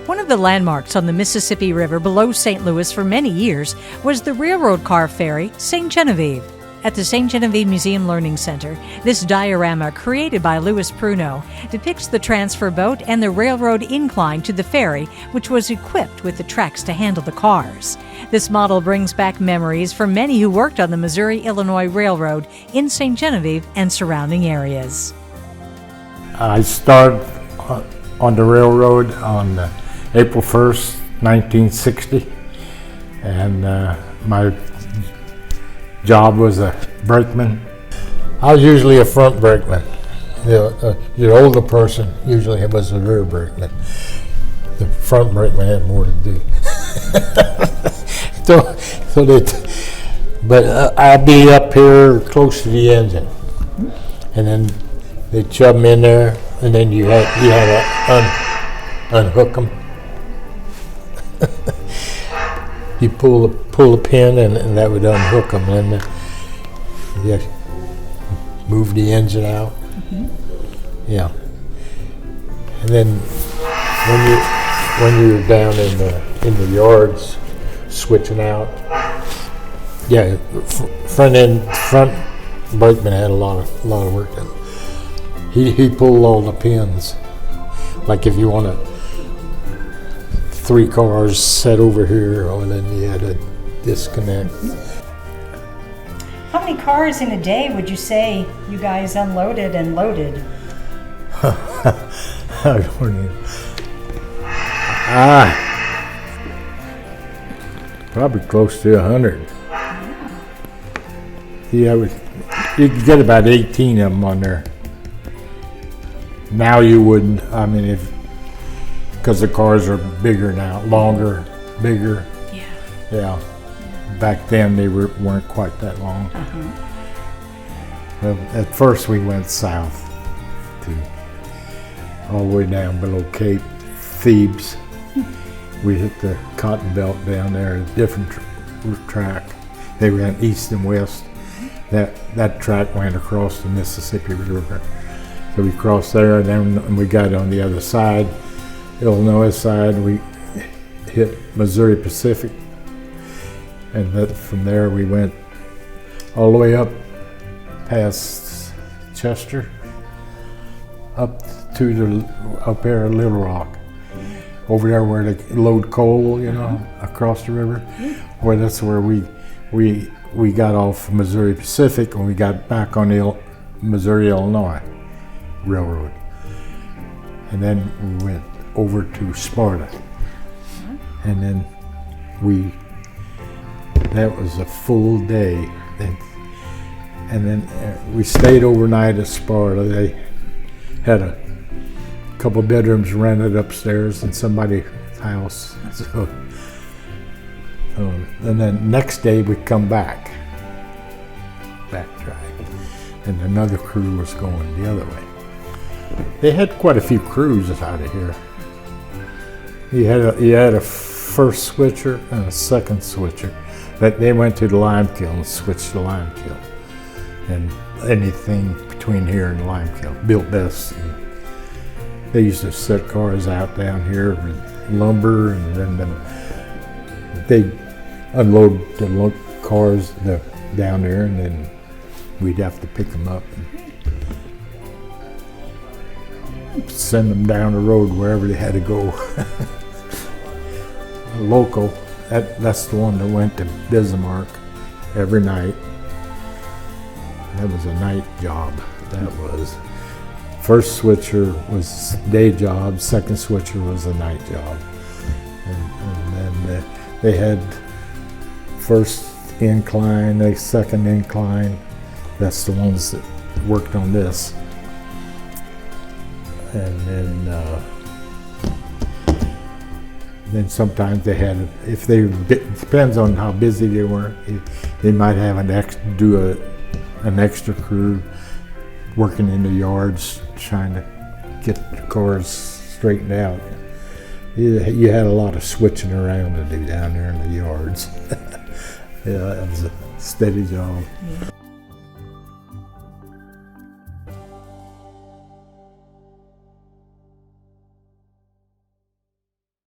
One of the landmarks on the Mississippi River below St. Louis for many years was the railroad car ferry Sainte Genevieve. At the St. Genevieve Museum Learning Center, this diorama, created by Lewis Pruneau, depicts the transfer boat and the railroad incline to the ferry, which was equipped with the tracks to handle the cars. This model brings back memories for many who worked on the Missouri-Illinois Railroad in St. Genevieve and surrounding areas. I started on the railroad on April 1st, 1960, and my job was a brakeman. I was usually a front brakeman. The older person usually was a rear brakeman. The front brakeman had more to do. But I'd be up here close to the engine, and then they'd shove them in there, and then you had to unhook them. You pull a pin, and that would unhook them, and then you move the engine out. Mm-hmm. Yeah, and then when you're down in the yards switching out, yeah, front brakeman had a lot of work done. He pulled all the pins, like if you want to. 3 cars set over here, and then you had to disconnect. How many cars in a day would you say you guys unloaded and loaded? I don't know. Probably close to 100. Yeah, you could get about 18 of them on there. Now you wouldn't. I mean, because the cars are bigger now, longer, bigger. Yeah. Back then they weren't quite that long. Well, at first we went south all the way down below Cape Thebes. We hit the Cotton Belt down there, a different track. They ran east and west. That track went across the Mississippi River. So we crossed there, and then we got on the other side. Illinois side, we hit Missouri Pacific, and from there we went all the way up past Chester, up there at Little Rock, over there where they load coal, across the river. Well, that's where we got off Missouri Pacific, and we got back on the Missouri-Illinois Railroad, and then we went over to Sparta, and then that was a full day, and then we stayed overnight at Sparta. They had a couple bedrooms rented upstairs in somebody's house, so and then next day we come backtrack, and another crew was going the other way. They had quite a few crews out of here. You had a first switcher and a second switcher. That they went to the lime kiln and switched the lime kiln, and anything between here and the lime kiln built this. They used to set cars out down here with lumber, and then they'd unload the cars down there, and then we'd have to pick them up and send them down the road wherever they had to go. Local, that's the one that went to Bismarck every night. That was a night job. That was. First switcher was day job, second switcher was a night job. And then they had first incline, second incline. That's the ones that worked on this. And then sometimes they had, depends on how busy they were, they might have an extra crew working in the yards trying to get the cars straightened out. You had a lot of switching around to do down there in the yards. Yeah, it was a steady job. Yeah.